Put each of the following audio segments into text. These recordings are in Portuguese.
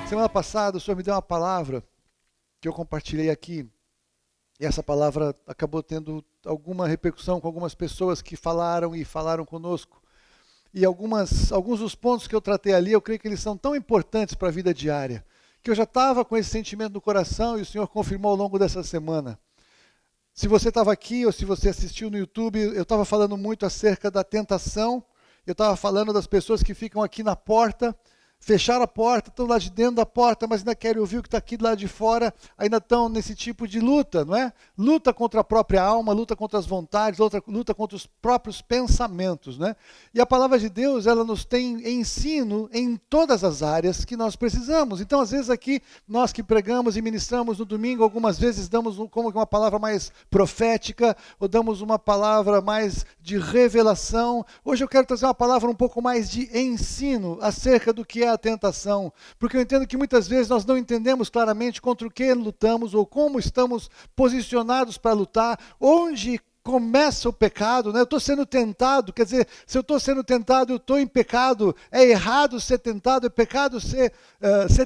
Semana passada o Senhor me deu uma palavra que eu compartilhei aqui, e essa palavra acabou tendo alguma repercussão com algumas pessoas que falaram conosco. E alguns dos pontos que eu tratei ali, eu creio que eles são tão importantes para a vida diária, que eu já estava com esse sentimento no coração e o Senhor confirmou ao longo dessa semana. Se você estava aqui ou se você assistiu no YouTube, eu estava falando muito acerca da tentação, eu estava falando das pessoas que ficam aqui na porta, fecharam a porta, estão lá de dentro da porta, mas ainda querem ouvir o que está aqui do lado de fora, ainda estão nesse tipo de luta, não é? Luta contra a própria alma, luta contra as vontades, luta contra os próprios pensamentos, né? E a palavra de Deus, ela nos tem ensino em todas as áreas que nós precisamos. Então, às vezes aqui, nós que pregamos e ministramos no domingo, algumas vezes damos como uma palavra mais profética, ou damos uma palavra mais de revelação. Hoje eu quero trazer uma palavra um pouco mais de ensino acerca do que é a tentação, porque eu entendo que muitas vezes nós não entendemos claramente contra o que lutamos ou como estamos posicionados para lutar, onde começa o pecado, né? Eu estou sendo tentado, quer dizer, se eu estou sendo tentado, eu estou em pecado, é errado ser tentado, é pecado ser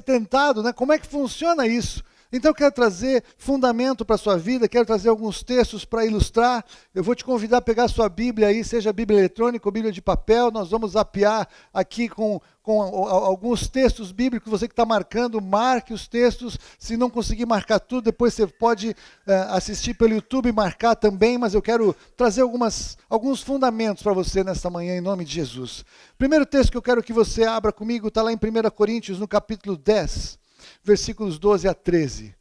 tentado, né? Como é que funciona isso? Então eu quero trazer fundamento para a sua vida, quero trazer alguns textos para ilustrar. Eu vou te convidar a pegar a sua Bíblia aí, seja Bíblia eletrônica ou Bíblia de papel. Nós vamos zapear aqui com alguns textos bíblicos. Você que está marcando, marque os textos. Se não conseguir marcar tudo, depois você pode assistir pelo YouTube e marcar também. Mas eu quero trazer alguns fundamentos para você nesta manhã, em nome de Jesus. Primeiro texto que eu quero que você abra comigo está lá em 1 Coríntios, no capítulo 10. Versículos 12 a 13.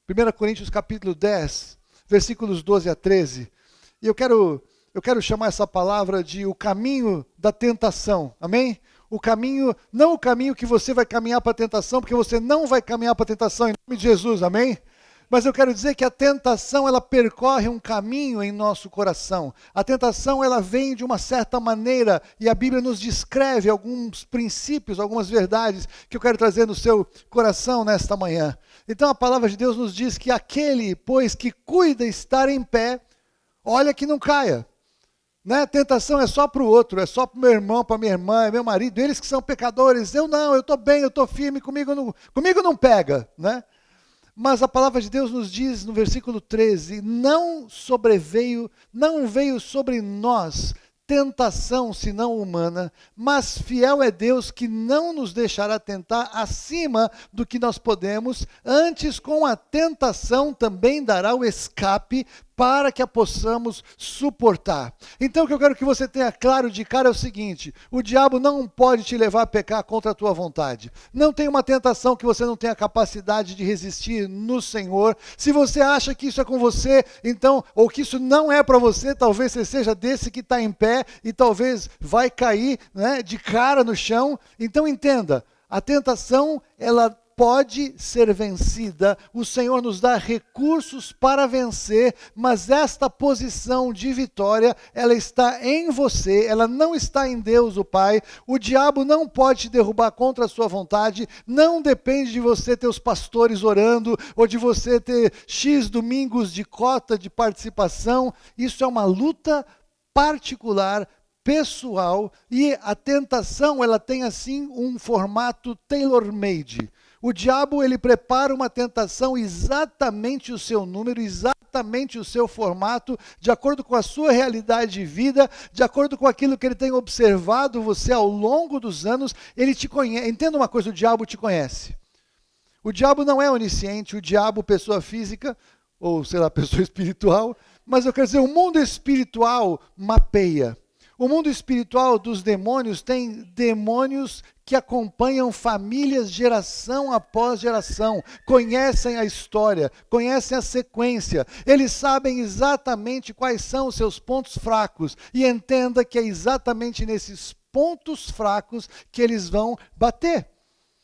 1 Coríntios capítulo 10, versículos 12 a 13. E eu quero chamar essa palavra de o caminho da tentação. Amém? O caminho, não o caminho que você vai caminhar para a tentação, porque você não vai caminhar para a tentação em nome de Jesus. Amém? Mas eu quero dizer que a tentação, ela percorre um caminho em nosso coração. A tentação, ela vem de uma certa maneira, e a Bíblia nos descreve alguns princípios, algumas verdades que eu quero trazer no seu coração nesta manhã. Então a palavra de Deus nos diz que aquele, pois, que cuida estar em pé, olha que não caia. Né? Tentação é só para o outro, é só para o meu irmão, para a minha irmã, é meu marido, eles que são pecadores. Eu não, eu estou bem, eu estou firme, comigo não pega, né? Mas a palavra de Deus nos diz no versículo 13, não veio sobre nós tentação senão humana, mas fiel é Deus que não nos deixará tentar acima do que nós podemos, antes com a tentação também dará o escape para que a possamos suportar. Então o que eu quero que você tenha claro de cara é o seguinte: o diabo não pode te levar a pecar contra a tua vontade. Não tem uma tentação que você não tenha capacidade de resistir no Senhor. Se você acha que isso é com você, então, ou que isso não é para você, talvez você seja desse que está em pé e talvez vai cair, né, de cara no chão. Então entenda, a tentação, ela pode ser vencida, o Senhor nos dá recursos para vencer, mas esta posição de vitória, ela está em você, ela não está em Deus o Pai. O diabo não pode te derrubar contra a sua vontade, não depende de você ter os pastores orando, ou de você ter X domingos de cota de participação. Isso é uma luta particular, pessoal, e a tentação, ela tem assim um formato tailor-made. O diabo, ele prepara uma tentação exatamente o seu número, exatamente o seu formato, de acordo com a sua realidade de vida, de acordo com aquilo que ele tem observado você ao longo dos anos. Ele te conhece. Entenda uma coisa, o diabo te conhece. O diabo não é onisciente, o diabo, pessoa física, ou sei lá, pessoa espiritual, mas eu quero dizer, o mundo espiritual mapeia. O mundo espiritual dos demônios tem demônios que acompanham famílias geração após geração, conhecem a história, conhecem a sequência, eles sabem exatamente quais são os seus pontos fracos e entenda que é exatamente nesses pontos fracos que eles vão bater.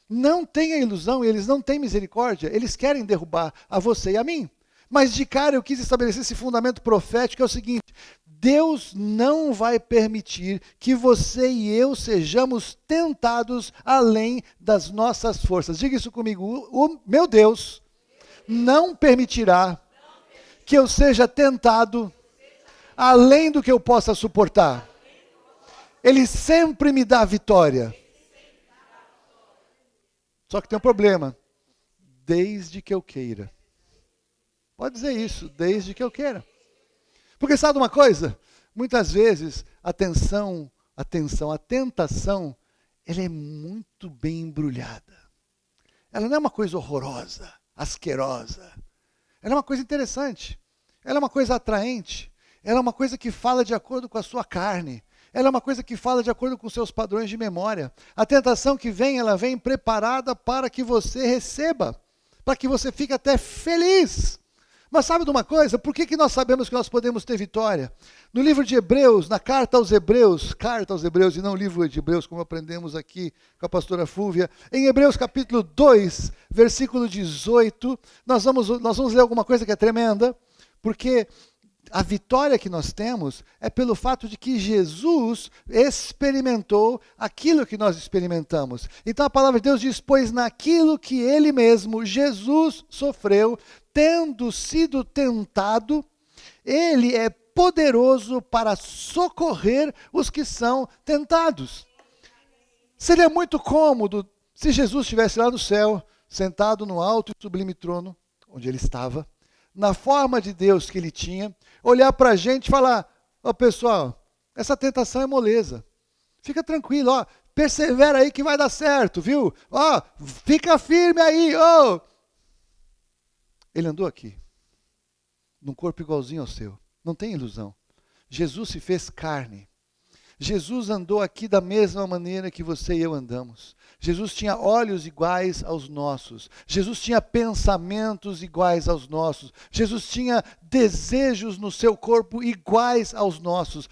Não tenha ilusão, eles não têm misericórdia, eles querem derrubar a você e a mim. Mas de cara eu quis estabelecer esse fundamento profético, é o seguinte: Deus não vai permitir que você e eu sejamos tentados além das nossas forças. Diga isso comigo, o meu Deus não permitirá que eu seja tentado além do que eu possa suportar. Ele sempre me dá vitória. Só que tem um problema, desde que eu queira. Pode dizer isso, desde que eu queira. Porque sabe uma coisa? Muitas vezes a tentação, ela é muito bem embrulhada. Ela não é uma coisa horrorosa, asquerosa. Ela é uma coisa interessante. Ela é uma coisa atraente. Ela é uma coisa que fala de acordo com a sua carne. Ela é uma coisa que fala de acordo com os seus padrões de memória. A tentação que vem, ela vem preparada para que você receba, para que você fique até feliz. Mas sabe de uma coisa? Por que nós sabemos que nós podemos ter vitória? No livro de Hebreus, na carta aos Hebreus e não o livro de Hebreus, como aprendemos aqui com a pastora Fúvia, em Hebreus capítulo 2, versículo 18, nós vamos ler alguma coisa que é tremenda, porque a vitória que nós temos é pelo fato de que Jesus experimentou aquilo que nós experimentamos. Então a palavra de Deus diz: pois naquilo que ele mesmo, Jesus, sofreu, tendo sido tentado, ele é poderoso para socorrer os que são tentados. Seria muito cômodo se Jesus estivesse lá no céu, sentado no alto e sublime trono, onde ele estava, na forma de Deus que ele tinha, olhar para a gente e falar: ó pessoal, essa tentação é moleza. Fica tranquilo, ó, persevera aí que vai dar certo, viu? Ó, fica firme aí, ó. Ele andou aqui, num corpo igualzinho ao seu. Não tem ilusão. Jesus se fez carne. Jesus andou aqui da mesma maneira que você e eu andamos. Jesus tinha olhos iguais aos nossos. Jesus tinha pensamentos iguais aos nossos. Jesus tinha desejos no seu corpo iguais aos nossos.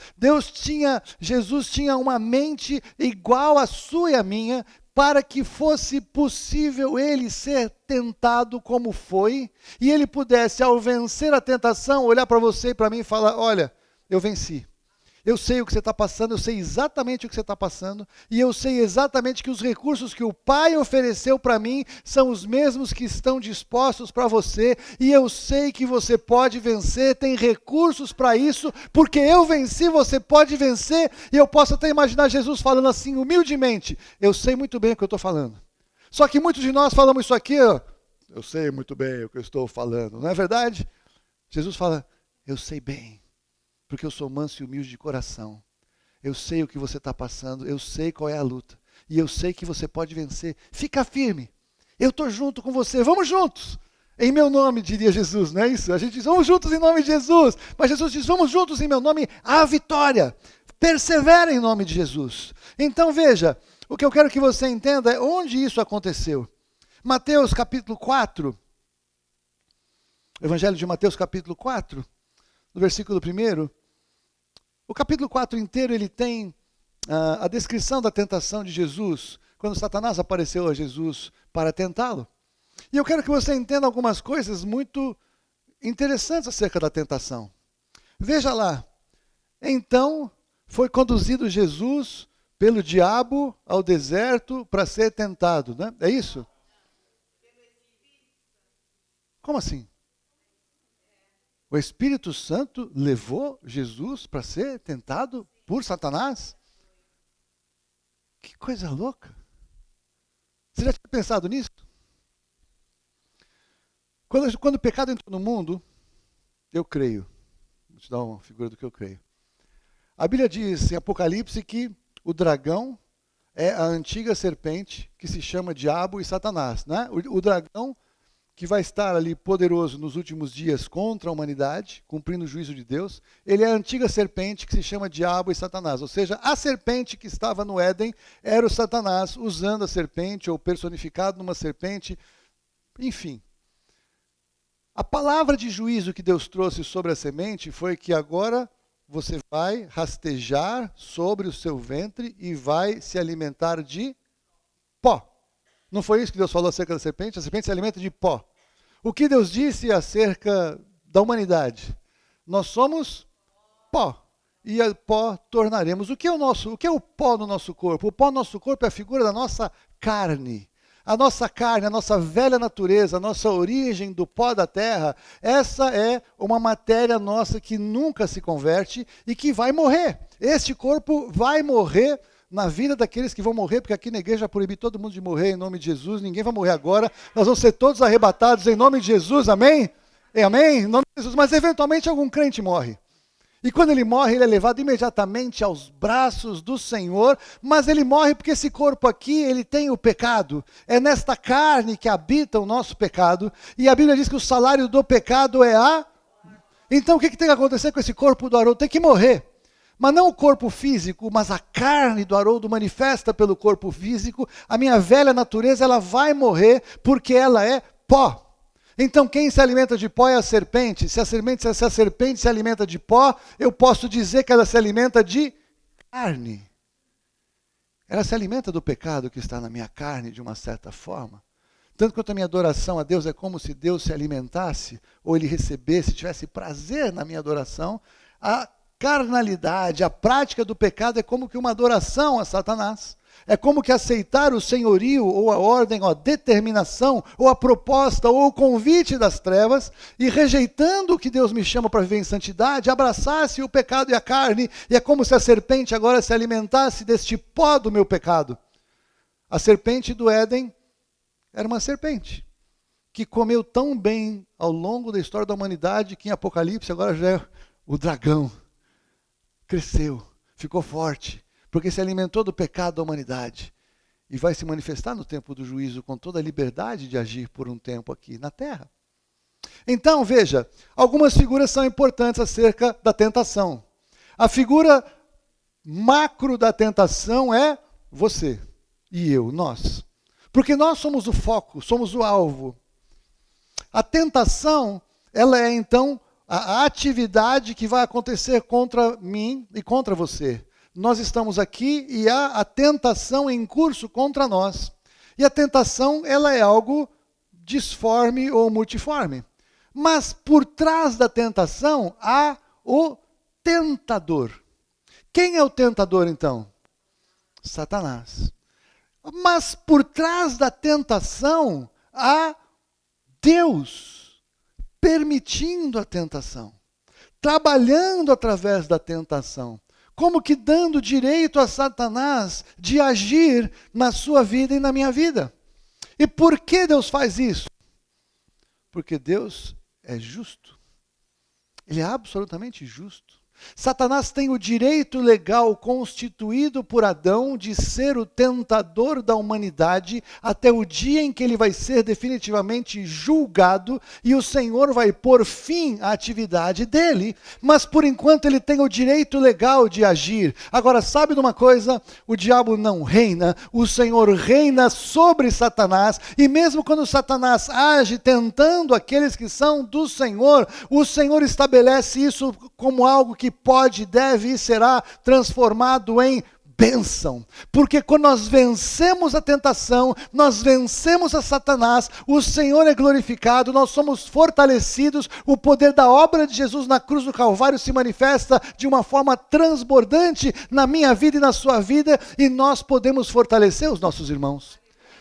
Jesus tinha uma mente igual à sua e à minha, para que fosse possível ele ser tentado como foi, e ele pudesse, ao vencer a tentação, olhar para você e para mim e falar: olha, eu venci. Eu sei o que você está passando, eu sei exatamente o que você está passando, e eu sei exatamente que os recursos que o Pai ofereceu para mim são os mesmos que estão dispostos para você, e eu sei que você pode vencer, tem recursos para isso, porque eu venci, você pode vencer, e eu posso até imaginar Jesus falando assim, humildemente: eu sei muito bem o que eu estou falando. Só que muitos de nós falamos isso aqui, ó, eu sei muito bem o que eu estou falando, não é verdade? Jesus fala: eu sei bem, porque eu sou manso e humilde de coração. Eu sei o que você está passando, eu sei qual é a luta, e eu sei que você pode vencer. Fica firme, eu estou junto com você, vamos juntos. Em meu nome, diria Jesus, não é isso? A gente diz: vamos juntos em nome de Jesus. Mas Jesus diz: vamos juntos em meu nome, à vitória. Persevera em nome de Jesus. Então veja, o que eu quero que você entenda é onde isso aconteceu. Mateus capítulo 4, Evangelho de Mateus capítulo 4, no versículo 1, o capítulo 4 inteiro ele tem a descrição da tentação de Jesus, quando Satanás apareceu a Jesus para tentá-lo. E eu quero que você entenda algumas coisas muito interessantes acerca da tentação. Veja lá, então foi conduzido Jesus pelo diabo ao deserto para ser tentado, né? É isso? Como assim? O Espírito Santo levou Jesus para ser tentado por Satanás? Que coisa louca! Você já tinha pensado nisso? Quando o pecado entrou no mundo, eu creio, vou te dar uma figura do que eu creio. A Bíblia diz em Apocalipse que o dragão é a antiga serpente que se chama Diabo e Satanás, né? O dragão que vai estar ali poderoso nos últimos dias contra a humanidade, cumprindo o juízo de Deus. Ele é a antiga serpente que se chama Diabo e Satanás. Ou seja, a serpente que estava no Éden era o Satanás usando a serpente ou personificado numa serpente. Enfim. A palavra de juízo que Deus trouxe sobre a semente foi que agora você vai rastejar sobre o seu ventre e vai se alimentar de pó. Não foi isso que Deus falou acerca da serpente? A serpente se alimenta de pó. O que Deus disse acerca da humanidade? Nós somos pó. E a pó tornaremos. O que é o pó no nosso corpo? O pó no nosso corpo é a figura da nossa carne. A nossa carne, a nossa velha natureza, a nossa origem do pó da terra, essa é uma matéria nossa que nunca se converte e que vai morrer. Este corpo vai morrer na vida daqueles que vão morrer, porque aqui na igreja já proibi todo mundo de morrer em nome de Jesus, ninguém vai morrer agora, nós vamos ser todos arrebatados em nome de Jesus, amém? Amém? Em nome de Jesus, mas eventualmente algum crente morre. E quando ele morre, ele é levado imediatamente aos braços do Senhor, mas ele morre porque esse corpo aqui, ele tem o pecado. É nesta carne que habita o nosso pecado, e a Bíblia diz que o salário do pecado é a... Então o que tem que acontecer com esse corpo do Haroldo? Tem que morrer. Mas não o corpo físico, mas a carne do Haroldo manifesta pelo corpo físico. A minha velha natureza, ela vai morrer porque ela é pó. Então quem se alimenta de pó é a serpente. Se a serpente se alimenta de pó, eu posso dizer que ela se alimenta de carne. Ela se alimenta do pecado que está na minha carne de uma certa forma. Tanto quanto a minha adoração a Deus é como se Deus se alimentasse, ou Ele recebesse, tivesse prazer na minha adoração, a carnalidade, a prática do pecado é como que uma adoração a Satanás. É como que aceitar o senhorio, ou a ordem, ou a determinação, ou a proposta, ou o convite das trevas, e rejeitando o que Deus me chama para viver em santidade, abraçasse o pecado e a carne, e é como se a serpente agora se alimentasse deste pó do meu pecado. A serpente do Éden era uma serpente, que comeu tão bem ao longo da história da humanidade, que em Apocalipse agora já é o dragão. Cresceu, ficou forte, porque se alimentou do pecado da humanidade e vai se manifestar no tempo do juízo com toda a liberdade de agir por um tempo aqui na terra. Então, veja, algumas figuras são importantes acerca da tentação. A figura macro da tentação é você e eu, nós. Porque nós somos o foco, somos o alvo. A tentação, ela é então a atividade que vai acontecer contra mim e contra você. Nós estamos aqui e há a tentação em curso contra nós. E a tentação, ela é algo disforme ou multiforme. Mas por trás da tentação há o tentador. Quem é o tentador então? Satanás. Mas por trás da tentação há Deus permitindo a tentação, trabalhando através da tentação, como que dando direito a Satanás de agir na sua vida e na minha vida. E por que Deus faz isso? Porque Deus é justo. Ele é absolutamente justo. Satanás tem o direito legal constituído por Adão de ser o tentador da humanidade até o dia em que ele vai ser definitivamente julgado e o Senhor vai pôr fim à atividade dele, mas por enquanto ele tem o direito legal de agir. Agora, sabe de uma coisa? O diabo não reina, o Senhor reina sobre Satanás, e mesmo quando Satanás age tentando aqueles que são do Senhor, o Senhor estabelece isso como algo que pode, deve e será transformado em bênção. Porque quando nós vencemos a tentação, nós vencemos a Satanás, o Senhor é glorificado, nós somos fortalecidos, o poder da obra de Jesus na cruz do Calvário se manifesta de uma forma transbordante na minha vida e na sua vida, e nós podemos fortalecer os nossos irmãos.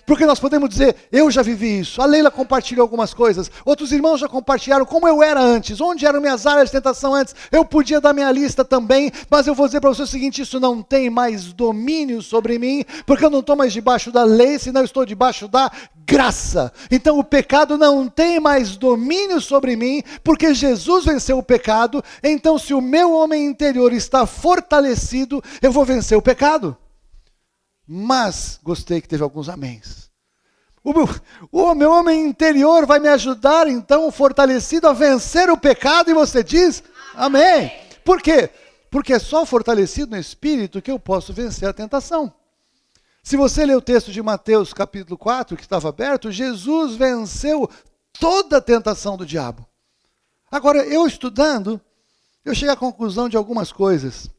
Porque nós podemos dizer, eu já vivi isso, a Leila compartilhou algumas coisas, outros irmãos já compartilharam como eu era antes, onde eram minhas áreas de tentação antes, eu podia dar minha lista também, mas eu vou dizer para você o seguinte, isso não tem mais domínio sobre mim, porque eu não estou mais debaixo da lei, senão eu estou debaixo da graça. Então o pecado não tem mais domínio sobre mim, porque Jesus venceu o pecado, então se o meu homem interior está fortalecido, eu vou vencer o pecado. Mas, gostei que teve alguns améns. O meu homem interior vai me ajudar, então, fortalecido a vencer o pecado, e você diz, amém. Por quê? Porque é só fortalecido no Espírito que eu posso vencer a tentação. Se você ler o texto de Mateus capítulo 4, que estava aberto, Jesus venceu toda a tentação do diabo. Agora, eu estudando, eu cheguei à conclusão de algumas coisas.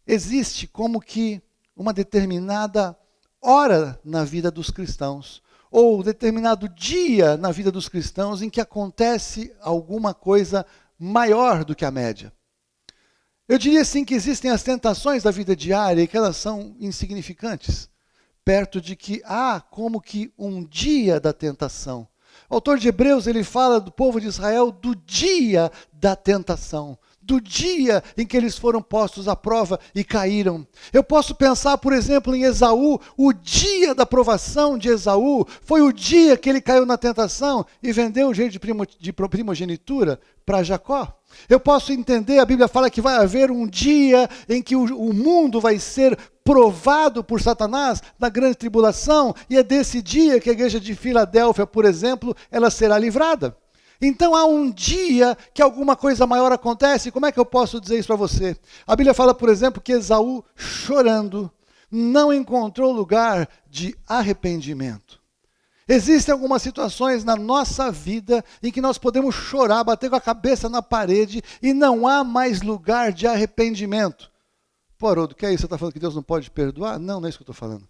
Existe como que uma determinada hora na vida dos cristãos, ou determinado dia na vida dos cristãos em que acontece alguma coisa maior do que a média. Eu diria assim que existem as tentações da vida diária e que elas são insignificantes, perto de que há como que um dia da tentação. O autor de Hebreus, ele fala do povo de Israel do dia da tentação, do dia em que eles foram postos à prova e caíram. Eu posso pensar, por exemplo, em Esaú. O dia da provação de Esaú foi o dia que ele caiu na tentação e vendeu o direito de primogenitura para Jacó. Eu posso entender, a Bíblia fala que vai haver um dia em que o mundo vai ser provado por Satanás na grande tribulação, e é desse dia que a igreja de Filadélfia, por exemplo, ela será livrada. Então há um dia que alguma coisa maior acontece. Como é que eu posso dizer isso para você? A Bíblia fala, por exemplo, que Esaú, chorando, não encontrou lugar de arrependimento. Existem algumas situações na nossa vida em que nós podemos chorar, bater com a cabeça na parede e não há mais lugar de arrependimento. Pô, Haroldo, que é isso? Você está falando que Deus não pode perdoar? Não, não é isso que eu estou falando.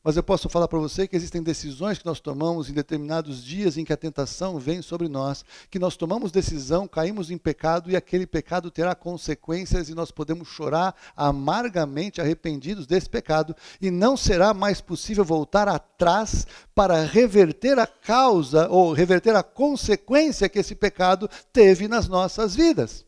Mas eu posso falar para você que existem decisões que nós tomamos em determinados dias em que a tentação vem sobre nós, que nós tomamos decisão, caímos em pecado e aquele pecado terá consequências e nós podemos chorar amargamente arrependidos desse pecado e não será mais possível voltar atrás para reverter a causa ou reverter a consequência que esse pecado teve nas nossas vidas.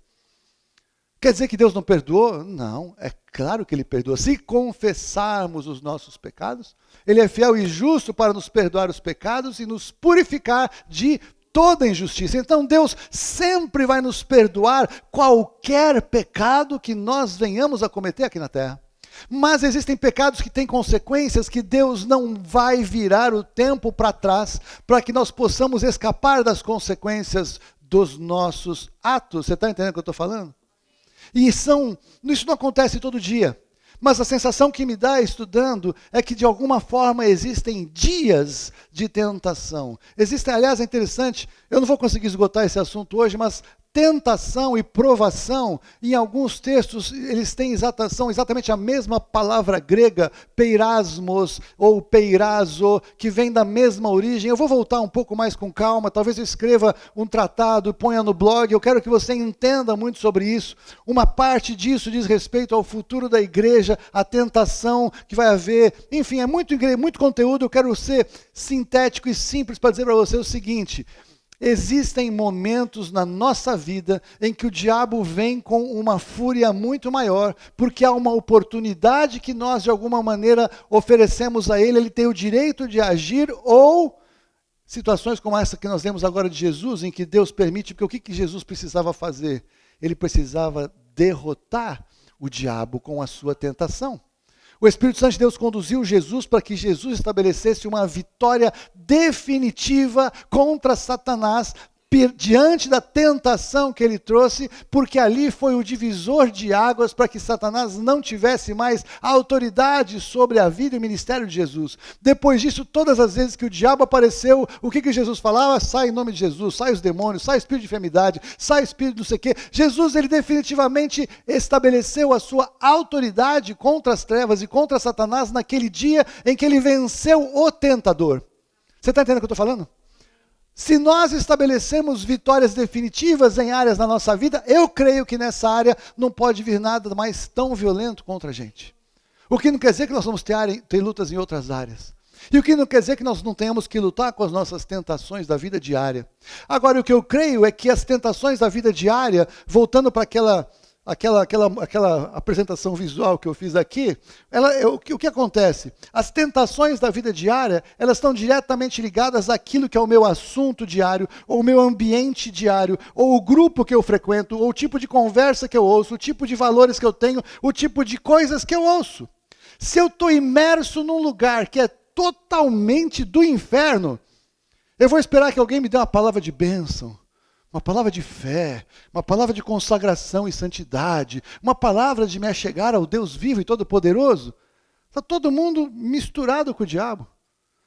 Quer dizer que Deus não perdoou? Não, é claro que Ele perdoa. Se confessarmos os nossos pecados, Ele é fiel e justo para nos perdoar os pecados e nos purificar de toda injustiça. Então Deus sempre vai nos perdoar qualquer pecado que nós venhamos a cometer aqui na terra. Mas existem pecados que têm consequências que Deus não vai virar o tempo para trás para que nós possamos escapar das consequências dos nossos atos. Você está entendendo o que eu estou falando? E isso não acontece todo dia, mas a sensação que me dá estudando é que de alguma forma existem dias de tentação. Existem, aliás, é interessante, eu não vou conseguir esgotar esse assunto hoje, mas tentação e provação, em alguns textos, eles têm exatamente a mesma palavra grega, peirasmos ou peirazo, que vem da mesma origem. Eu vou voltar um pouco mais com calma, talvez eu escreva um tratado, ponha no blog, eu quero que você entenda muito sobre isso. Uma parte disso diz respeito ao futuro da igreja, a tentação que vai haver, enfim, é muito conteúdo. Eu quero ser sintético e simples para dizer para você o seguinte: existem momentos na nossa vida em que o diabo vem com uma fúria muito maior, porque há uma oportunidade que nós de alguma maneira oferecemos a ele, ele tem o direito de agir, ou situações como essa que nós lemos agora de Jesus, em que Deus permite, porque o que Jesus precisava fazer? Ele precisava derrotar o diabo com a sua tentação. O Espírito Santo de Deus conduziu Jesus para que Jesus estabelecesse uma vitória definitiva contra Satanás diante da tentação que ele trouxe, porque ali foi o divisor de águas para que Satanás não tivesse mais autoridade sobre a vida e o ministério de Jesus. Depois disso, todas as vezes que o diabo apareceu, o que Jesus falava? Sai em nome de Jesus, sai os demônios, sai espírito de enfermidade, sai espírito não sei o quê. Jesus, ele definitivamente estabeleceu a sua autoridade contra as trevas e contra Satanás naquele dia em que ele venceu o tentador. Você está entendendo o que eu estou falando? Se nós estabelecemos vitórias definitivas em áreas da nossa vida, eu creio que nessa área não pode vir nada mais tão violento contra a gente. O que não quer dizer que nós vamos ter lutas em outras áreas. E o que não quer dizer que nós não tenhamos que lutar com as nossas tentações da vida diária. Agora, o que eu creio é que as tentações da vida diária, voltando para aquela apresentação visual que eu fiz aqui, o que acontece? As tentações da vida diária, elas estão diretamente ligadas àquilo que é o meu assunto diário, ou o meu ambiente diário, ou o grupo que eu frequento, ou o tipo de conversa que eu ouço, o tipo de valores que eu tenho, o tipo de coisas que eu ouço. Se eu estou imerso num lugar que é totalmente do inferno, eu vou esperar que alguém me dê uma palavra de bênção, uma palavra de fé, uma palavra de consagração e santidade, uma palavra de me achegar ao Deus vivo e todo-poderoso? Está todo mundo misturado com o diabo.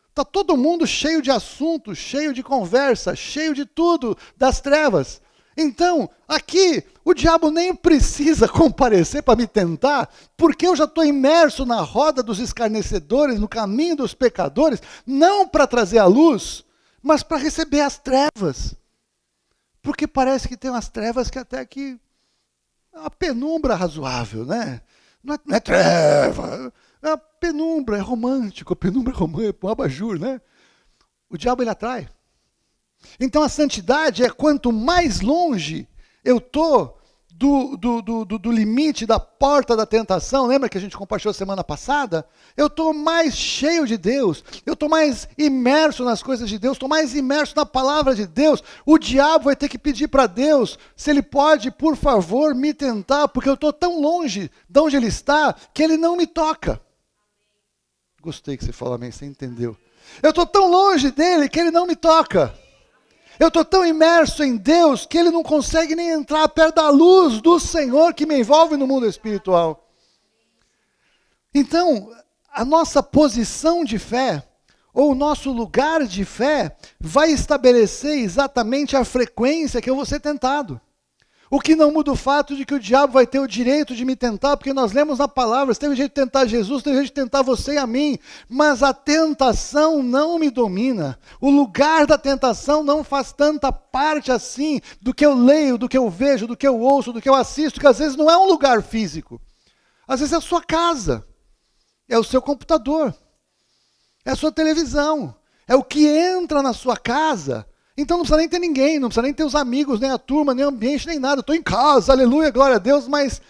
Está todo mundo cheio de assuntos, cheio de conversa, cheio de tudo das trevas. Então, aqui, o diabo nem precisa comparecer para me tentar, porque eu já estou imerso na roda dos escarnecedores, no caminho dos pecadores, não para trazer a luz, mas para receber as trevas. Porque parece que tem umas trevas que até que é uma penumbra razoável, né? Não é treva, é uma penumbra, é romântico, penumbra é romântico, um abajur, né? O diabo ele atrai. Então a santidade é quanto mais longe eu estou do limite, da porta da tentação, lembra que a gente compartilhou semana passada? Eu estou mais cheio de Deus, eu estou mais imerso nas coisas de Deus, estou mais imerso na palavra de Deus. O diabo vai ter que pedir para Deus se ele pode, por favor, me tentar, porque eu estou tão longe de onde ele está, que ele não me toca. Gostei que você falou amém, você entendeu. Eu estou tão longe dele que ele não me toca. Eu estou tão imerso em Deus que ele não consegue nem entrar perto da luz do Senhor que me envolve no mundo espiritual. Então, a nossa posição de fé, ou o nosso lugar de fé, vai estabelecer exatamente a frequência que eu vou ser tentado. O que não muda o fato de que o diabo vai ter o direito de me tentar, porque nós lemos na palavra, teve jeito de tentar Jesus, teve jeito de tentar você e a mim, mas a tentação não me domina. O lugar da tentação não faz tanta parte assim do que eu leio, do que eu vejo, do que eu ouço, do que eu assisto, que às vezes não é um lugar físico. Às vezes é a sua casa, é o seu computador, é a sua televisão, é o que entra na sua casa. Então não precisa nem ter ninguém, não precisa nem ter os amigos, nem a turma, nem o ambiente, nem nada. Estou em casa, aleluia, glória a Deus, mas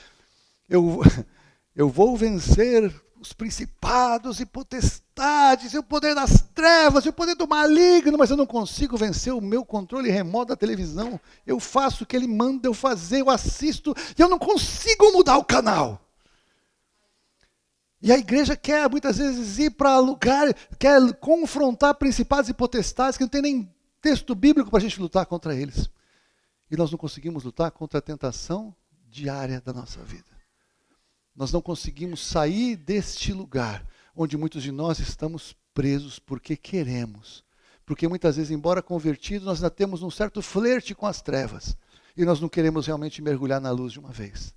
eu vou vencer os principados e potestades, e o poder das trevas, e o poder do maligno, mas eu não consigo vencer o meu controle remoto da televisão. Eu faço o que ele manda eu fazer, eu assisto, e eu não consigo mudar o canal. E a igreja quer muitas vezes ir para lugar, quer confrontar principados e potestades que não tem nem texto bíblico para a gente lutar contra eles. E nós não conseguimos lutar contra a tentação diária da nossa vida. Nós não conseguimos sair deste lugar onde muitos de nós estamos presos porque queremos. Porque muitas vezes, embora convertidos, nós ainda temos um certo flerte com as trevas. E nós não queremos realmente mergulhar na luz de uma vez.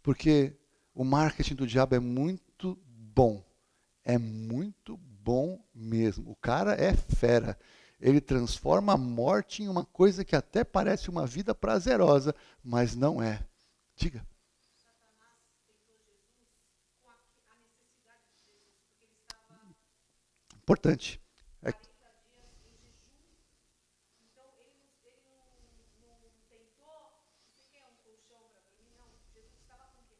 Porque o marketing do diabo é muito bom. É muito bom mesmo. O cara é fera. Ele transforma a morte em uma coisa que até parece uma vida prazerosa, mas não é. Diga. Satanás tentou Jesus com a necessidade de Jesus, porque ele estava Importante. 40 dias em jejum. Então ele não tentou, você quer um colchão para dormir? Não, Jesus estava com o quê?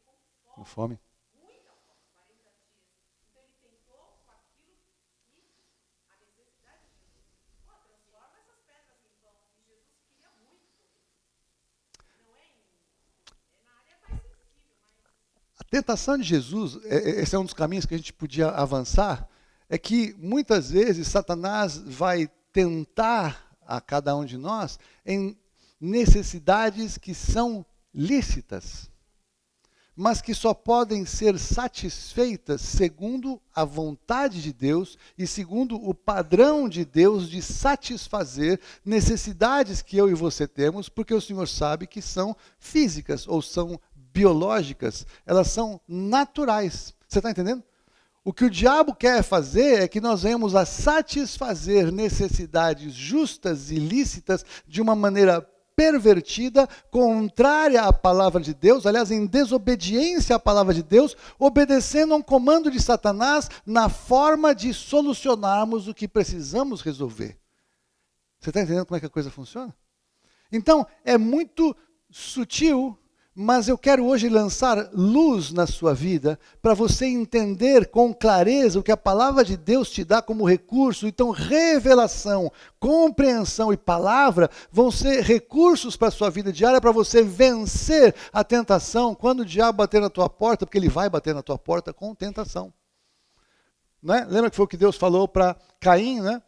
Com Com fome. fome. Muita fome, 40 dias. Então ele tentou com aquilo que a necessidade de Jesus. Pô, transforma essas pedras em pão. E Jesus queria muito comer. Não é, na área mais sensível, mas A tentação de Jesus, esse é um dos caminhos que a gente podia avançar, é que muitas vezes Satanás vai tentar a cada um de nós em necessidades que são lícitas, mas que só podem ser satisfeitas segundo a vontade de Deus e segundo o padrão de Deus de satisfazer necessidades que eu e você temos, porque o Senhor sabe que são físicas ou são biológicas, elas são naturais. Você está entendendo? O que o diabo quer fazer é que nós venhamos a satisfazer necessidades justas e lícitas de uma maneira pervertida, contrária à palavra de Deus, aliás, em desobediência à palavra de Deus, obedecendo a um comando de Satanás na forma de solucionarmos o que precisamos resolver. Você está entendendo como é que a coisa funciona? Então, é muito sutil, mas eu quero hoje lançar luz na sua vida para você entender com clareza o que a palavra de Deus te dá como recurso. Então, revelação, compreensão e palavra vão ser recursos para a sua vida diária para você vencer a tentação quando o diabo bater na tua porta, porque ele vai bater na tua porta com tentação. né? Lembra que foi o que Deus falou para Caim, né?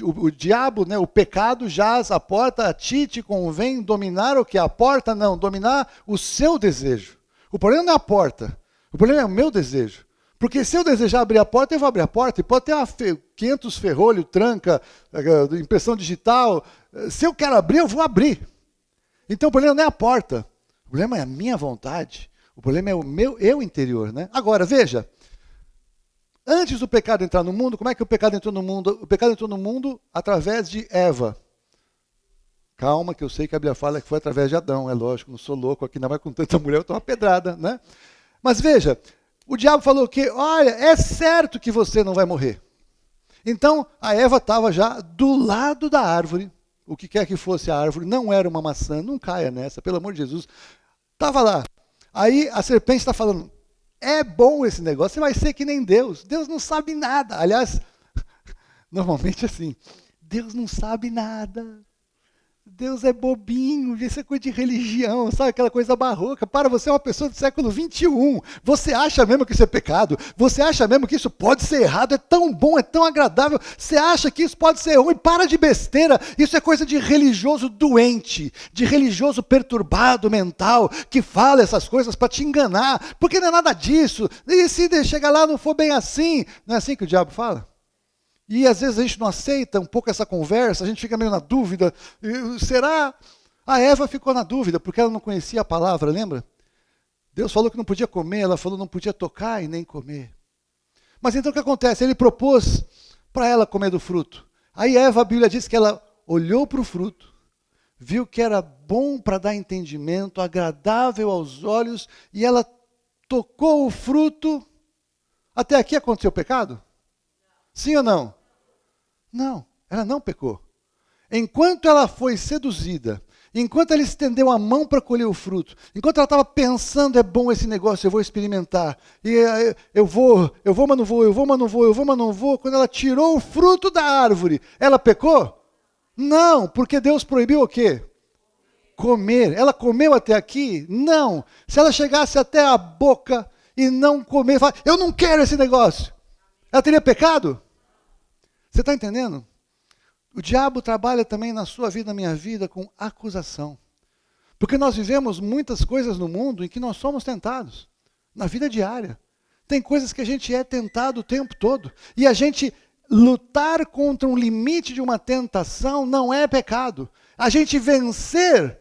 O diabo, né, o pecado jaz à porta, a ti te convém dominar o que? A porta não, dominar o seu desejo. O problema não é a porta, o problema é o meu desejo. Porque se eu desejar abrir a porta, eu vou abrir a porta. E pode ter 500 ferrolho, tranca, impressão digital. Se eu quero abrir, eu vou abrir. Então o problema não é a porta, o problema é a minha vontade. O problema é o meu eu interior, né? Agora, veja. Antes do pecado entrar no mundo, como é que o pecado entrou no mundo? O pecado entrou no mundo através de Eva. Calma, que eu sei que a Bíblia fala que foi através de Adão, é lógico, não sou louco aqui, não vai com tanta mulher, eu estou uma pedrada, né? Mas veja, o diabo falou que, olha, é certo que você não vai morrer. Então, a Eva estava já do lado da árvore, o que quer que fosse a árvore, não era uma maçã, não caia nessa, pelo amor de Jesus. Estava lá. Aí a serpente está falando, é bom esse negócio, você vai ser que nem Deus. Deus não sabe nada. Aliás, normalmente assim, Deus não sabe nada. Deus é bobinho, isso é coisa de religião, sabe aquela coisa barroca. Para, você é uma pessoa do século XXI. Você acha mesmo que isso é pecado? Você acha mesmo que isso pode ser errado? É tão bom, é tão agradável. Você acha que isso pode ser ruim? Para de besteira. Isso é coisa de religioso doente, de religioso perturbado mental, que fala essas coisas para te enganar. Porque não é nada disso. E se chegar lá não for bem assim? Não é assim que o diabo fala? E às vezes a gente não aceita um pouco essa conversa, a gente fica meio na dúvida. Será? A Eva ficou na dúvida, porque ela não conhecia a palavra, lembra? Deus falou que não podia comer, ela falou que não podia tocar e nem comer. Mas então o que acontece? Ele propôs para ela comer do fruto. Aí Eva, a Bíblia diz que ela olhou para o fruto, viu que era bom para dar entendimento, agradável aos olhos, e ela tocou o fruto. Até aqui aconteceu o pecado? Sim ou não? Não, ela não pecou. Enquanto ela foi seduzida, enquanto ela estendeu a mão para colher o fruto, enquanto ela estava pensando, é bom esse negócio, eu vou experimentar, e eu vou, mas não vou, eu vou, mas não vou, eu vou, mas não vou, quando ela tirou o fruto da árvore, ela pecou? Não, porque Deus proibiu o quê? Comer. Ela comeu até aqui? Não. Se ela chegasse até a boca e não comer, falar, eu não quero esse negócio, ela teria pecado? Você está entendendo? O diabo trabalha também na sua vida, na minha vida, com acusação. Porque nós vivemos muitas coisas no mundo em que nós somos tentados. Na vida diária. Tem coisas que a gente é tentado o tempo todo. E a gente lutar contra um limite de uma tentação não é pecado. A gente vencer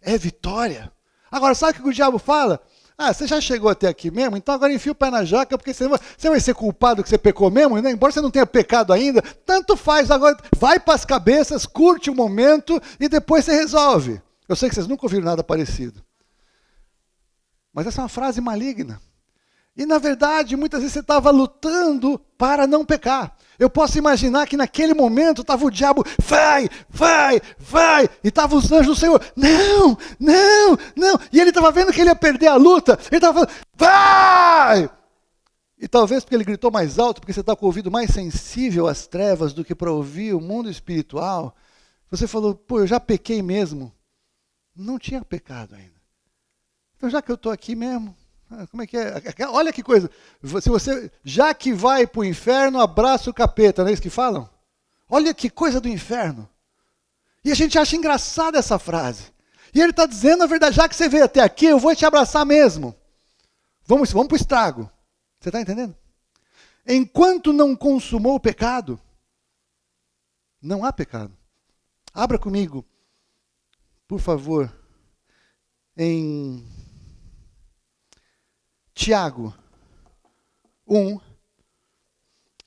é vitória. Agora, sabe o que o diabo fala? Ah, você já chegou até aqui mesmo? Então agora enfia o pé na jaca, porque você vai ser culpado que você pecou mesmo, né? Embora você não tenha pecado ainda, tanto faz, agora vai para as cabeças, curte o momento e depois você resolve. Eu sei que vocês nunca ouviram nada parecido. Mas essa é uma frase maligna. E na verdade, muitas vezes você estava lutando para não pecar. Eu posso imaginar que naquele momento estava o diabo, vai, e estava os anjos do Senhor, não. E ele estava vendo que ele ia perder a luta, ele estava falando, vai! E talvez porque ele gritou mais alto, porque você está com o ouvido mais sensível às trevas do que para ouvir o mundo espiritual, você falou, pô, eu já pequei mesmo. Não tinha pecado ainda. Então já que eu estou aqui mesmo, como é que é? Olha que coisa. Se você, já que vai para o inferno, abraça o capeta, não é isso que falam? Olha que coisa do inferno. E a gente acha engraçada essa frase. E ele está dizendo, na verdade, já que você veio até aqui, eu vou te abraçar mesmo. Vamos para o estrago. Você está entendendo? Enquanto não consumou o pecado, não há pecado. Abra comigo, por favor, em Tiago 1,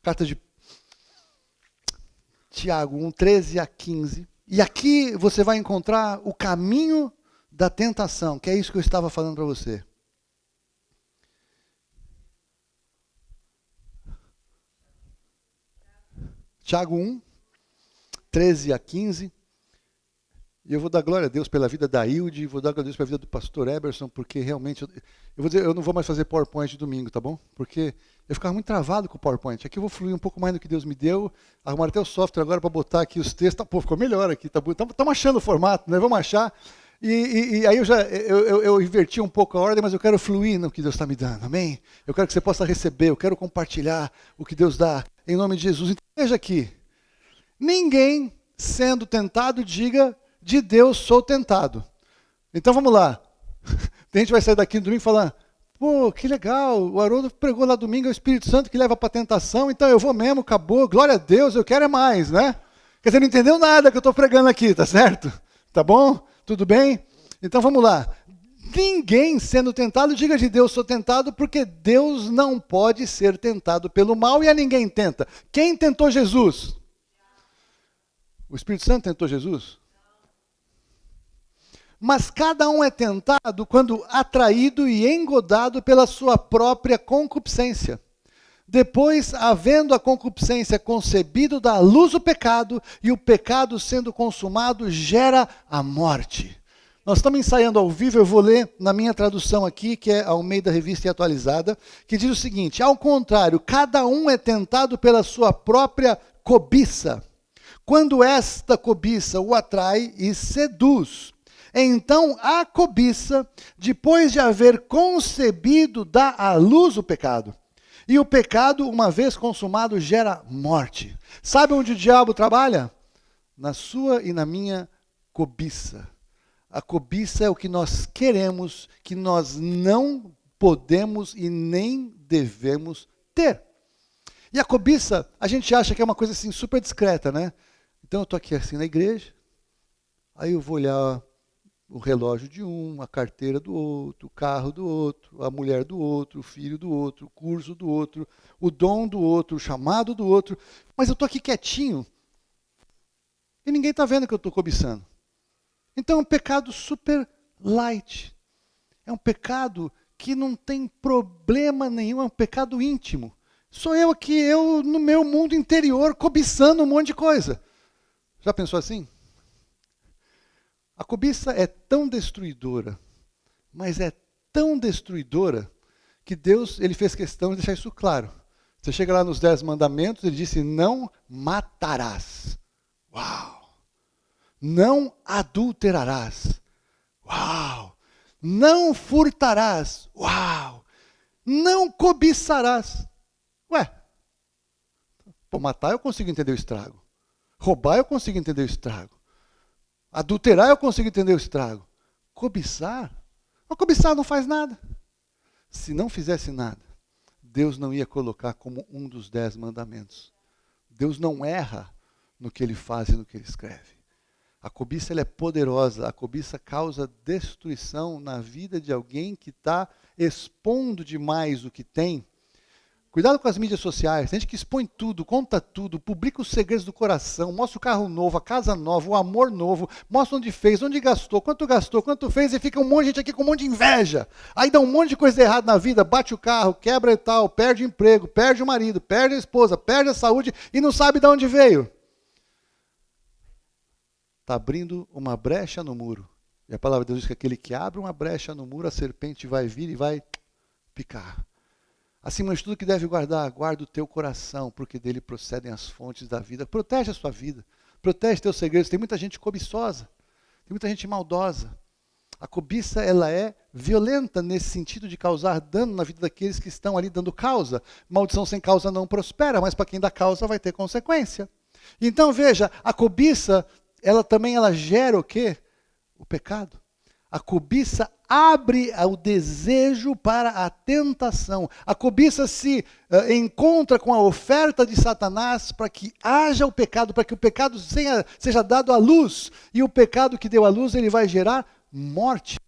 carta de Tiago 1, 13 a 15. E aqui você vai encontrar o caminho da tentação, que é isso que eu estava falando para você. Tiago 1, 13 a 15. E eu vou dar glória a Deus pela vida da Hilde, vou dar glória a Deus pela vida do pastor Eberson, porque realmente, eu não vou mais fazer PowerPoint de domingo, tá bom? Porque eu ficava muito travado com o PowerPoint. Aqui eu vou fluir um pouco mais do que Deus me deu, arrumar até o software agora para botar aqui os textos. Pô, ficou melhor aqui, tá bom? Estamos achando o formato, né? Vamos achar. E aí eu inverti um pouco a ordem, mas eu quero fluir no que Deus está me dando, amém? Eu quero que você possa receber, eu quero compartilhar o que Deus dá, em nome de Jesus. Então veja aqui, ninguém sendo tentado diga, de Deus sou tentado. Então vamos lá, a gente vai sair daqui no domingo falando, pô, que legal, o Haroldo pregou lá domingo, é o Espírito Santo que leva para a tentação, então eu vou mesmo, acabou, glória a Deus, eu quero é mais, né? Quer dizer, não entendeu nada que eu estou pregando aqui, tá certo? Tá bom? Tudo bem? Então vamos lá. Ninguém sendo tentado, diga de Deus sou tentado, porque Deus não pode ser tentado pelo mal e a ninguém tenta. Quem tentou Jesus? O Espírito Santo tentou Jesus? Mas cada um é tentado quando atraído e engodado pela sua própria concupiscência. Depois, havendo a concupiscência concebido, dá à luz o pecado, e o pecado sendo consumado gera a morte. Nós estamos ensaiando ao vivo, eu vou ler na minha tradução aqui, que é Almeida Revista e Atualizada, que diz o seguinte, ao contrário, cada um é tentado pela sua própria cobiça. Quando esta cobiça o atrai e seduz, então a cobiça, depois de haver concebido, dá à luz o pecado. E o pecado, uma vez consumado, gera morte. Sabe onde o diabo trabalha? Na sua e na minha cobiça. A cobiça é o que nós queremos, que nós não podemos e nem devemos ter. E a cobiça, a gente acha que é uma coisa assim super discreta, né? Então eu estou aqui assim na igreja, aí eu vou olhar o relógio de um, a carteira do outro, o carro do outro, a mulher do outro, o filho do outro, o curso do outro, o dom do outro, o chamado do outro. Mas eu estou aqui quietinho e ninguém está vendo que eu estou cobiçando. Então é um pecado super light. É um pecado que não tem problema nenhum, é um pecado íntimo. Sou eu aqui, eu no meu mundo interior, cobiçando um monte de coisa. Já pensou assim? A cobiça é tão destruidora, mas é tão destruidora, que Deus ele fez questão de deixar isso claro. Você chega lá nos 10 mandamentos, ele disse, não matarás. Uau! Não adulterarás. Uau! Não furtarás. Uau! Não cobiçarás. Ué, pô, matar eu consigo entender o estrago. Roubar eu consigo entender o estrago. Adulterar eu consigo entender o estrago. Cobiçar? Mas cobiçar não faz nada. Se não fizesse nada, Deus não ia colocar como um dos 10 mandamentos. Deus não erra no que ele faz e no que ele escreve. A cobiça ela é poderosa, a cobiça causa destruição na vida de alguém que está expondo demais o que tem. Cuidado com as mídias sociais, tem gente que expõe tudo, conta tudo, publica os segredos do coração, mostra o carro novo, a casa nova, o amor novo, mostra onde fez, onde gastou, quanto fez, e fica um monte de gente aqui com um monte de inveja. Aí dá um monte de coisa errada na vida, bate o carro, quebra e tal, perde o emprego, perde o marido, perde a esposa, perde a saúde e não sabe de onde veio. Está abrindo uma brecha no muro. E a palavra de Deus diz que aquele que abre uma brecha no muro, a serpente vai vir e vai picar. Acima de tudo que deve guardar, guarda o teu coração, porque dele procedem as fontes da vida. Protege a sua vida, protege teus segredos. Tem muita gente cobiçosa, tem muita gente maldosa. A cobiça, ela é violenta nesse sentido de causar dano na vida daqueles que estão ali dando causa. Maldição sem causa não prospera, mas para quem dá causa vai ter consequência. Então veja, a cobiça, ela também gera o quê? O pecado. A cobiça abre o desejo para a tentação. A cobiça se encontra com a oferta de Satanás para que haja o pecado, para que o pecado seja dado à luz. E o pecado que deu à luz, ele vai gerar morte.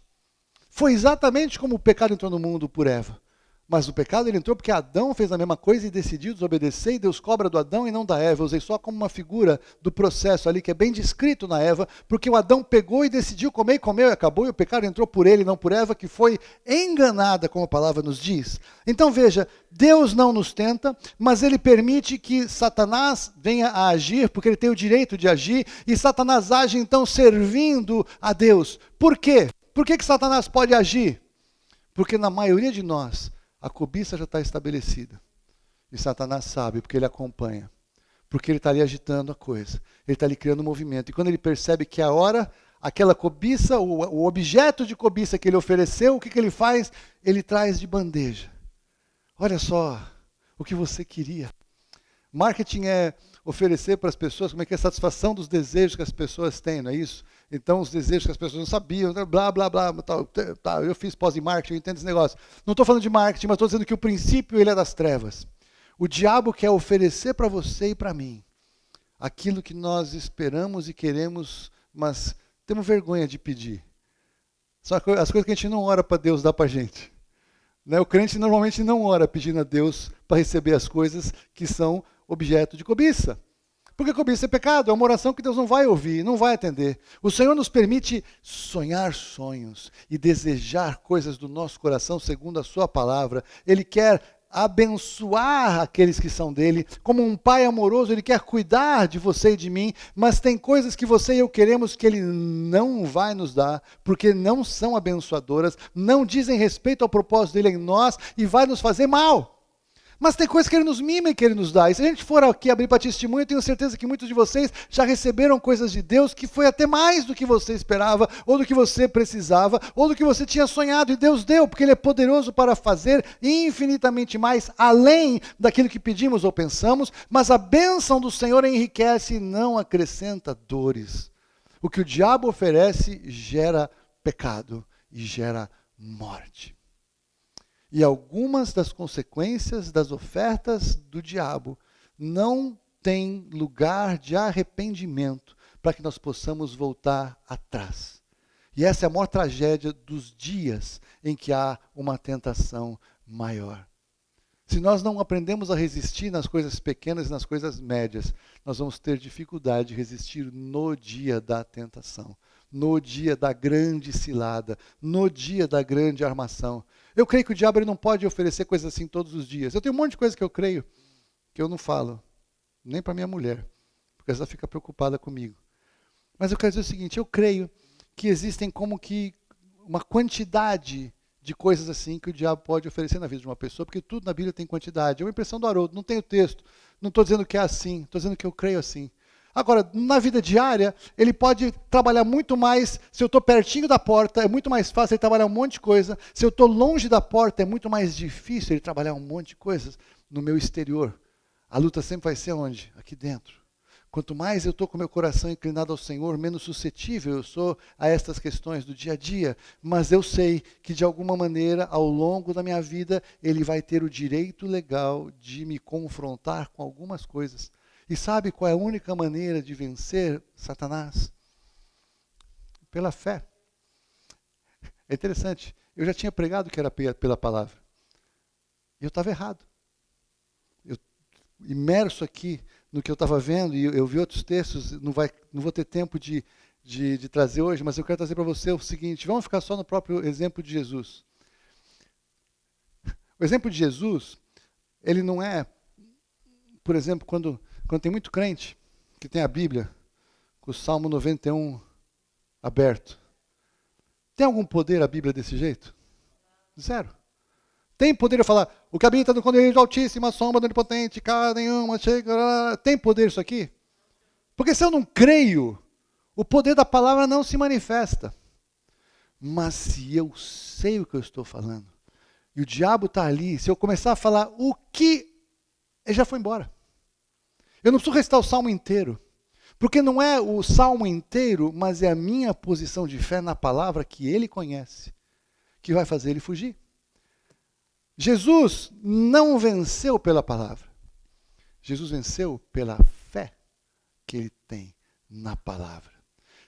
Foi exatamente como o pecado entrou no mundo por Eva. Mas o pecado ele entrou porque Adão fez a mesma coisa e decidiu desobedecer, e Deus cobra do Adão e não da Eva. Eu usei só como uma figura do processo ali, que é bem descrito na Eva, porque o Adão pegou e decidiu comer e comeu e acabou, e o pecado entrou por ele, não por Eva, que foi enganada, como a palavra nos diz. Então veja, Deus não nos tenta, mas ele permite que Satanás venha a agir, porque ele tem o direito de agir, e Satanás age então servindo a Deus. Por quê? Por que Satanás pode agir? Porque na maioria de nós, a cobiça já está estabelecida. E Satanás sabe, porque ele acompanha. Porque ele está ali agitando a coisa. Ele está ali criando um movimento. E quando ele percebe que a hora aquela cobiça, o objeto de cobiça que ele ofereceu, o que ele faz? Ele traz de bandeja. Olha só o que você queria. Marketing é oferecer para as pessoas como é que é a satisfação dos desejos que as pessoas têm, não é isso? Então, os desejos que as pessoas não sabiam, blá, blá, blá, tal. Eu fiz pós em marketing, eu entendo esse negócio. Não estou falando de marketing, mas estou dizendo que o princípio ele é das trevas. O diabo quer oferecer para você e para mim aquilo que nós esperamos e queremos, mas temos vergonha de pedir. São as coisas que a gente não ora para Deus dar para a gente. Né? O crente normalmente não ora pedindo a Deus para receber as coisas que são objeto de cobiça. Porque cobiça é pecado, é uma oração que Deus não vai ouvir, não vai atender. O Senhor nos permite sonhar sonhos e desejar coisas do nosso coração segundo a sua palavra. Ele quer abençoar aqueles que são dele. Como um pai amoroso, ele quer cuidar de você e de mim, mas tem coisas que você e eu queremos que ele não vai nos dar, porque não são abençoadoras, não dizem respeito ao propósito dele em nós e vai nos fazer mal. Mas tem coisas que ele nos mima e que ele nos dá. E se a gente for aqui abrir para testemunho, eu tenho certeza que muitos de vocês já receberam coisas de Deus que foi até mais do que você esperava, ou do que você precisava, ou do que você tinha sonhado. E Deus deu, porque Ele é poderoso para fazer infinitamente mais, além daquilo que pedimos ou pensamos. Mas a bênção do Senhor enriquece e não acrescenta dores. O que o diabo oferece gera pecado e gera morte. E algumas das consequências das ofertas do diabo não têm lugar de arrependimento para que nós possamos voltar atrás. E essa é a maior tragédia dos dias em que há uma tentação maior. Se nós não aprendemos a resistir nas coisas pequenas e nas coisas médias, nós vamos ter dificuldade de resistir no dia da tentação, no dia da grande cilada, no dia da grande armação. Eu creio que o diabo ele não pode oferecer coisas assim todos os dias. Eu tenho um monte de coisa que eu creio, que eu não falo, nem para minha mulher, porque ela fica preocupada comigo. Mas eu quero dizer o seguinte, eu creio que existem como que uma quantidade de coisas assim que o diabo pode oferecer na vida de uma pessoa, porque tudo na Bíblia tem quantidade. É uma impressão do Haroldo, não tem o texto, não estou dizendo que é assim, estou dizendo que eu creio assim. Agora, na vida diária, ele pode trabalhar muito mais. Se eu estou pertinho da porta, é muito mais fácil ele trabalhar um monte de coisa. Se eu estou longe da porta, é muito mais difícil ele trabalhar um monte de coisas no meu exterior. A luta sempre vai ser onde? Aqui dentro. Quanto mais eu estou com meu coração inclinado ao Senhor, menos suscetível eu sou a estas questões do dia a dia. Mas eu sei que, de alguma maneira, ao longo da minha vida, Ele vai ter o direito legal de me confrontar com algumas coisas. E sabe qual é a única maneira de vencer Satanás? Pela fé. É interessante, eu já tinha pregado que era pela palavra. E eu estava errado. Eu, imerso aqui no que eu estava vendo, e eu vi outros textos, não vou ter tempo de trazer hoje, mas eu quero trazer para você o seguinte, vamos ficar só no próprio exemplo de Jesus. O exemplo de Jesus, ele não é, por exemplo, quando tem muito crente que tem a Bíblia, com o Salmo 91 aberto. Tem algum poder a Bíblia desse jeito? Zero. Tem poder eu falar, o que habita no condomínio do Altíssimo, a sombra do Onipotente, cara nenhuma, chega... Tem poder isso aqui? Porque se eu não creio, o poder da palavra não se manifesta. Mas se eu sei o que eu estou falando, e o diabo está ali, se eu começar a falar o que... Ele já foi embora. Eu não preciso recitar o salmo inteiro, porque não é o salmo inteiro, mas é a minha posição de fé na palavra que ele conhece, que vai fazer ele fugir. Jesus não venceu pela palavra. Jesus venceu pela fé que ele tem na palavra.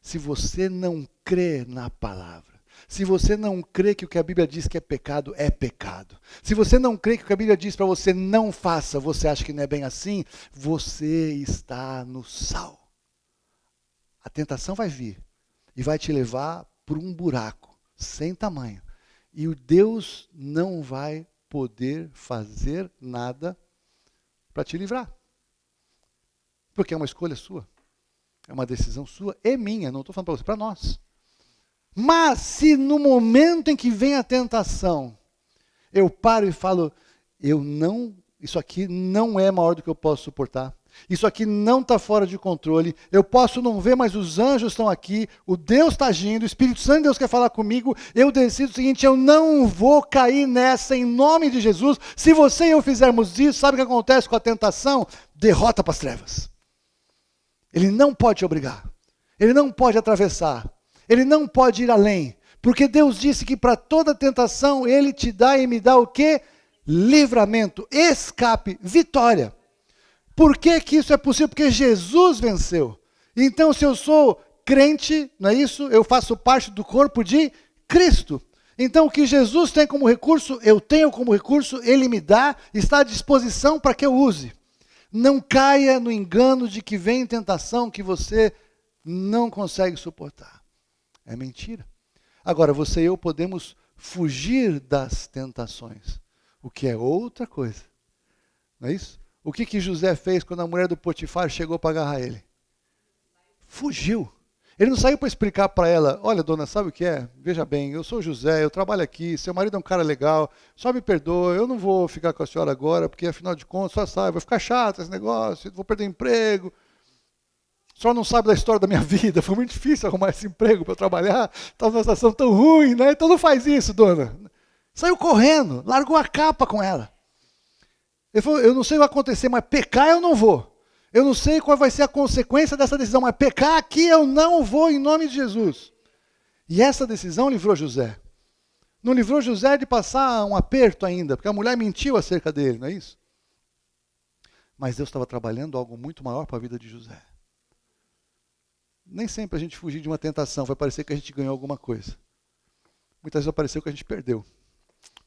Se você não crê na palavra, se você não crê que o que a Bíblia diz que é pecado, é pecado. Se você não crê que o que a Bíblia diz para você não faça, você acha que não é bem assim, você está no sal. A tentação vai vir e vai te levar por um buraco sem tamanho. E o Deus não vai poder fazer nada para te livrar. Porque é uma escolha sua. É uma decisão sua e minha, não estou falando para você, para nós. Mas se no momento em que vem a tentação, eu paro e falo, isso aqui não é maior do que eu posso suportar. Isso aqui não está fora de controle. Eu posso não ver, mas os anjos estão aqui. O Deus está agindo. O Espírito Santo de Deus quer falar comigo. Eu decido o seguinte: eu não vou cair nessa em nome de Jesus. Se você e eu fizermos isso, sabe o que acontece com a tentação? Derrota para as trevas. Ele não pode te obrigar. Ele não pode atravessar. Ele não pode ir além. Porque Deus disse que para toda tentação Ele te dá e me dá o quê? Livramento, escape, vitória. Por que que isso é possível? Porque Jesus venceu. Então, se eu sou crente, não é isso? Eu faço parte do corpo de Cristo. Então, o que Jesus tem como recurso, eu tenho como recurso, Ele me dá, está à disposição para que eu use. Não caia no engano de que vem tentação que você não consegue suportar. É mentira. Agora, você e eu podemos fugir das tentações, o que é outra coisa. Não é isso? O que José fez quando a mulher do Potifar chegou para agarrar ele? Fugiu. Ele não saiu para explicar para ela: olha, dona, sabe o que é? Veja bem, eu sou José, eu trabalho aqui, seu marido é um cara legal, só me perdoa, eu não vou ficar com a senhora agora, porque afinal de contas, só sabe, vai ficar chato esse negócio, vou perder emprego. Só não sabe da história da minha vida, foi muito difícil arrumar esse emprego para eu trabalhar, estava numa situação tão ruim, né? Então não faz isso, dona. Saiu correndo, largou a capa com ela. Ele falou: eu não sei o que vai acontecer, mas pecar eu não vou. Eu não sei qual vai ser a consequência dessa decisão, mas pecar aqui eu não vou em nome de Jesus. E essa decisão livrou José. Não livrou José de passar um aperto ainda, porque a mulher mentiu acerca dele, não é isso? Mas Deus estava trabalhando algo muito maior para a vida de José. Nem sempre a gente fugir de uma tentação vai parecer que a gente ganhou alguma coisa. Muitas vezes vai parecer que a gente perdeu.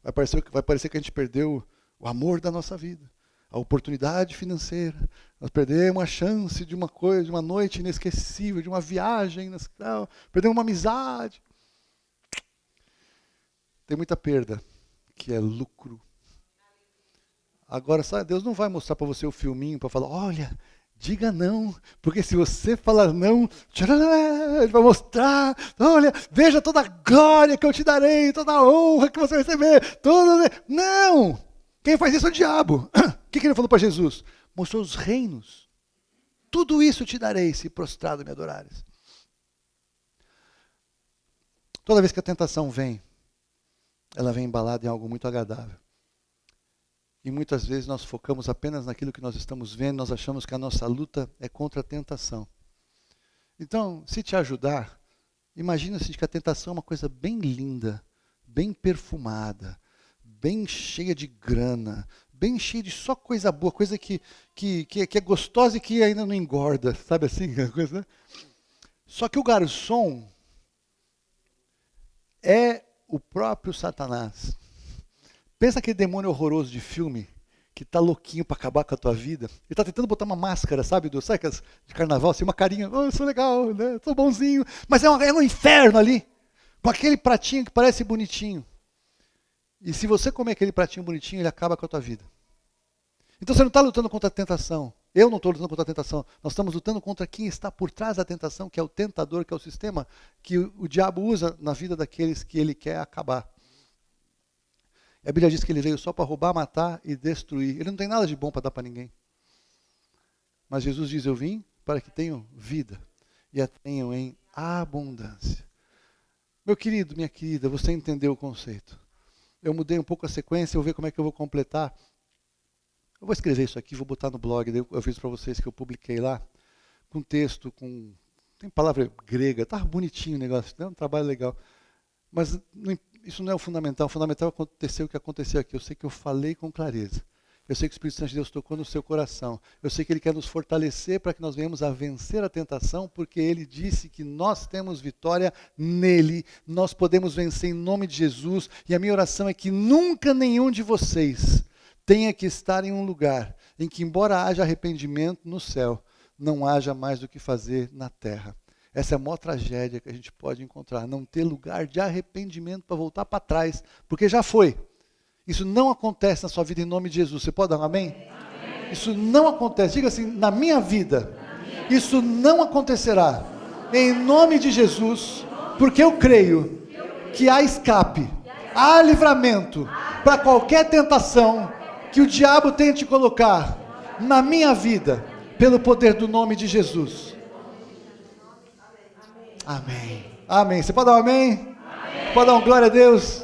Vai parecer que a gente perdeu o amor da nossa vida, a oportunidade financeira. Nós perdemos a chance de uma coisa, de uma noite inesquecível, de uma viagem, perdemos uma amizade. Tem muita perda, que é lucro. Agora, sabe, Deus não vai mostrar para você o filminho para falar: olha, diga não, porque se você falar não, Ele vai mostrar: olha, veja toda a glória que eu te darei, toda a honra que você vai receber. Não! Quem faz isso é o diabo. O que ele falou para Jesus? Mostrou os reinos. Tudo isso te darei se prostrado me adorares. Toda vez que a tentação vem, ela vem embalada em algo muito agradável. E muitas vezes nós focamos apenas naquilo que nós estamos vendo, nós achamos que a nossa luta é contra a tentação. Então, se te ajudar, imagina-se que a tentação é uma coisa bem linda, bem perfumada, bem cheia de grana, bem cheia de só coisa boa, coisa que é gostosa e que ainda não engorda, sabe assim? Coisa, né? Só que o garçom é o próprio Satanás. Pensa aquele demônio horroroso de filme, que está louquinho para acabar com a tua vida. Ele está tentando botar uma máscara, sabe aquelas de carnaval, assim, uma carinha: oh, eu sou legal, né? Sou bonzinho. Mas é um inferno ali, com aquele pratinho que parece bonitinho. E se você comer aquele pratinho bonitinho, ele acaba com a tua vida. Então você não está lutando contra a tentação. Eu não estou lutando contra a tentação. Nós estamos lutando contra quem está por trás da tentação, que é o tentador, que é o sistema que o diabo usa na vida daqueles que ele quer acabar. A Bíblia diz que ele veio só para roubar, matar e destruir. Ele não tem nada de bom para dar para ninguém. Mas Jesus diz: eu vim para que tenham vida e a tenham em abundância. Meu querido, minha querida, você entendeu o conceito. Eu mudei um pouco a sequência, eu vou ver como é que eu vou completar. Eu vou escrever isso aqui, vou botar no blog, eu aviso para vocês que eu publiquei lá, com texto, tem palavra grega, tá bonitinho o negócio, é um trabalho legal. Mas isso não é o fundamental é acontecer o que aconteceu aqui. Eu sei que eu falei com clareza. Eu sei que o Espírito Santo de Deus tocou no seu coração. Eu sei que Ele quer nos fortalecer para que nós venhamos a vencer a tentação, porque Ele disse que nós temos vitória nele, nós podemos vencer em nome de Jesus, e a minha oração é que nunca nenhum de vocês tenha que estar em um lugar em que, embora haja arrependimento no céu, não haja mais do que fazer na terra. Essa é a maior tragédia que a gente pode encontrar, não ter lugar de arrependimento para voltar para trás, porque já foi. Isso não acontece na sua vida em nome de Jesus. Você pode dar um amém? Amém. Isso não acontece. Diga assim: na minha vida, isso não acontecerá. Em nome de Jesus, porque eu creio que há escape, há livramento para qualquer tentação que o diabo tente colocar na minha vida, pelo poder do nome de Jesus. Amém. Amém. Você pode dar um amém? Pode dar um glória a Deus?